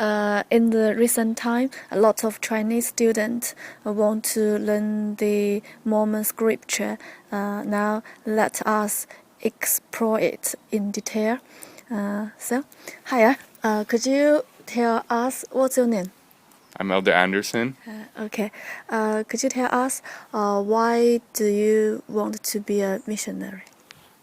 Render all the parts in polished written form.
in the recent time, a lot of Chinese students want to learn the Mormon scripture. Now let us explore it in detail. Hi, could you tell us what's your name? I'm Elder Anderson. Okay. Could you tell us why do you want to be a missionary?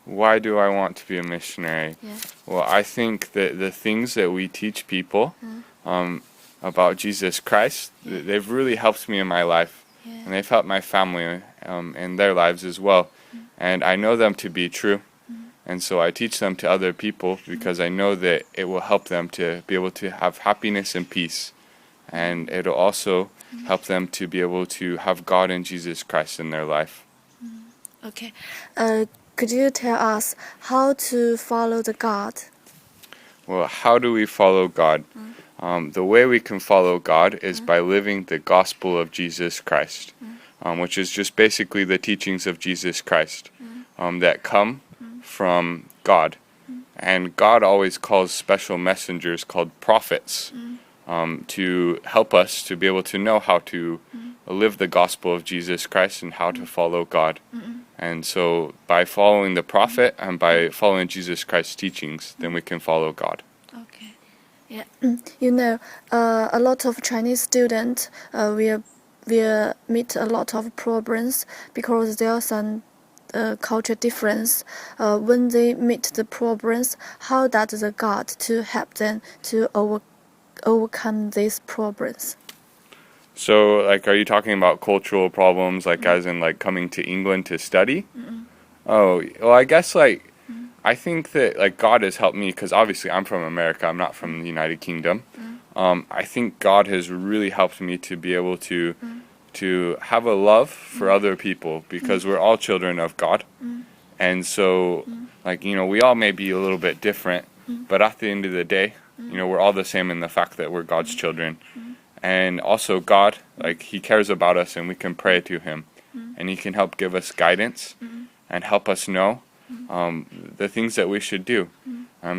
Why do I want to be a missionary? Yeah. Well, I think that the things that we teach people about Jesus Christ, they've really helped me in my life, and they've helped my family in their lives as well. And I know them to be true, and so I teach them to other people because I know that it will help them to be able to have happiness and peace, and it'll also help them to be able to have God and Jesus Christ in their life. Okay. Could you tell us how to follow the God? Well, how do we follow God? The way we can follow God is by living the gospel of Jesus Christ, which is just basically the teachings of Jesus Christ that come from God. And God always calls special messengers called prophets to help us to be able to know how to live the gospel of Jesus Christ and how to follow God. And so by following the prophet and by following Jesus Christ's teachings, then we can follow God. Okay. Yeah. You know, a lot of Chinese students will meet a lot of problems because there are some culture difference. When they meet the problems, how does the God to help them to overcome these problems? So, like, are you talking about cultural problems, like as in like coming to England to study? Oh, well, I guess like I think that like God has helped me because obviously I'm from America. I'm not from the United Kingdom. I think God has really helped me to be able to have a love for other people because we're all children of God, and so like we all may be a little bit different, but at the end of the day, we're all the same in the fact that we're God's children. And also God, like He cares about us and we can pray to Him. And He can help give us guidance and help us know the things that we should do.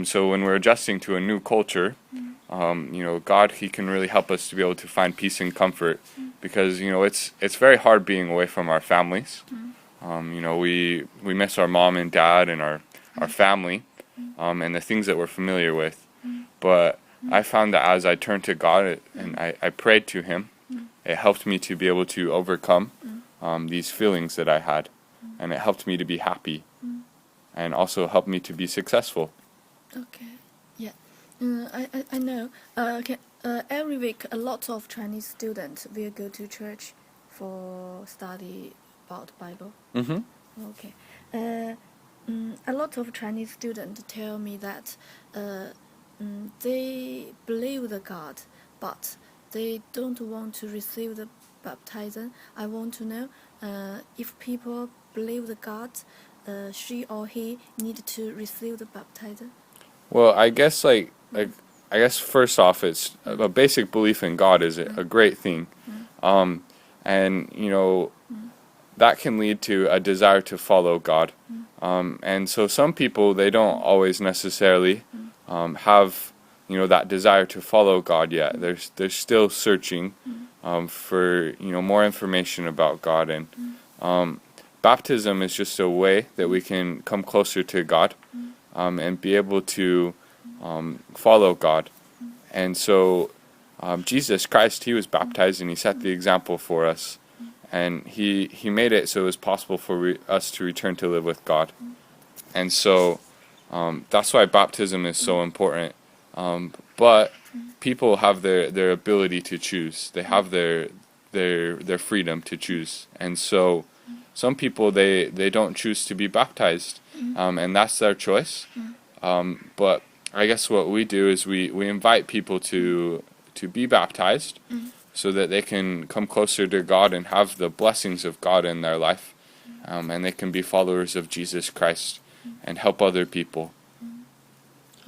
So when we're adjusting to a new culture, God, He can really help us to be able to find peace and comfort because, it's very hard being away from our families. We miss our mom and dad and our family and the things that we're familiar with. But I found that as I turned to God and I prayed to Him, it helped me to be able to overcome these feelings that I had. And it helped me to be happy and also helped me to be successful. Okay, yeah. I know. Every week, a lot of Chinese students will go to church for study about Bible. Mm-hmm. Okay. A lot of Chinese students tell me that they believe the God, but they don't want to receive the baptism. I want to know if people believe the God, she or he need to receive the baptism. Well, I guess I guess first off, it's a basic belief in God is a great thing, and that can lead to a desire to follow God, and so some people they don't always necessarily have that desire to follow God yet. They're still searching for more information about God, and baptism is just a way that we can come closer to God and be able to follow God. And so Jesus Christ, He was baptized and He set the example for us, and He made it so it was possible for us to return to live with God. And so that's why baptism is so important. But people have their ability to choose. They have their freedom to choose. And so some people they don't choose to be baptized, and that's their choice. But I guess what we do is we invite people to be baptized so that they can come closer to God and have the blessings of God in their life, and they can be followers of Jesus Christ and help other people.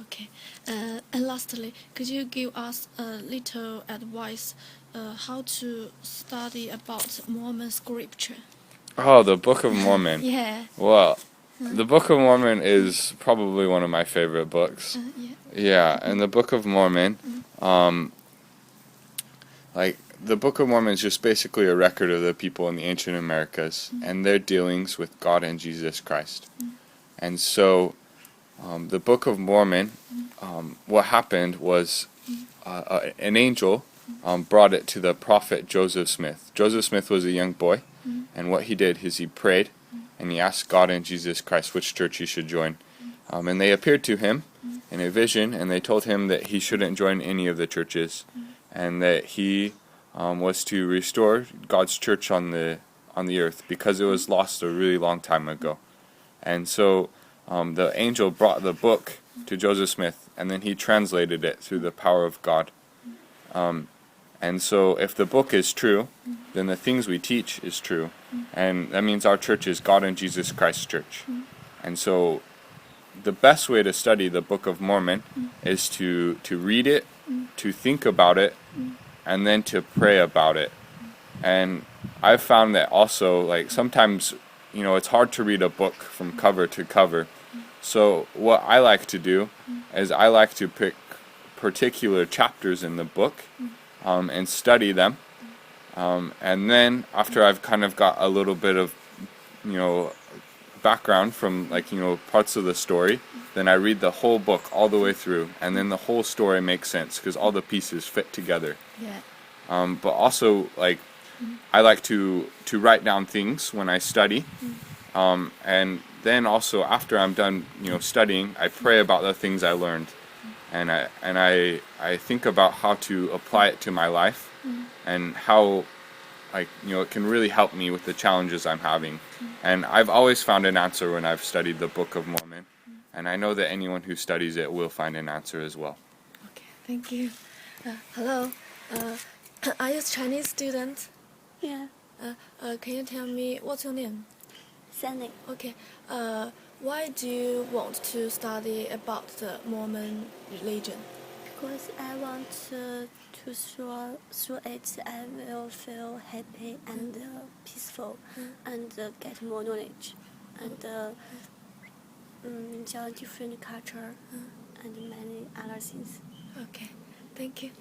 Okay. And lastly, could you give us a little advice how to study about Mormon scripture? Oh, the Book of Mormon. Yeah. Well, the Book of Mormon is probably one of my favorite books. Yeah. Yeah, and the Book of Mormon, like the Book of Mormon is just basically a record of the people in the ancient Americas and their dealings with God and Jesus Christ. And so the Book of Mormon, what happened was an angel brought it to the prophet Joseph Smith. Joseph Smith was a young boy, and what he did is he prayed and he asked God and Jesus Christ which church he should join. And they appeared to him in a vision, and they told him that he shouldn't join any of the churches, and that he was to restore God's church on the earth because it was lost a really long time ago. And so the angel brought the book to Joseph Smith, and then he translated it through the power of God. And so if the book is true, then the things we teach is true. And that means our church is God and Jesus Christ's church. And so the best way to study the Book of Mormon is to read it, to think about it, and then to pray about it. And I've found that also, like, sometimes, it's hard to read a book from cover to cover. So what I like to do is I like to pick particular chapters in the book and study them. And then after I've kind of got a little bit of, background from, parts of the story, then I read the whole book all the way through, and then the whole story makes sense because all the pieces fit together. Yeah. But also, I like to write down things when I study, and then also after I'm done, studying, I pray about the things I learned, and I think about how to apply it to my life, and how, it can really help me with the challenges I'm having. And I've always found an answer when I've studied the Book of Mormon, and I know that anyone who studies it will find an answer as well. Okay, thank you. Hello. Are you a Chinese student? Yeah, Can you tell me what's your name? Sunny. Okay. Why do you want to study about the Mormon religion? Because I want to through it, I will feel happy and peaceful, and get more knowledge, and enjoy different culture and many other things. Okay, thank you.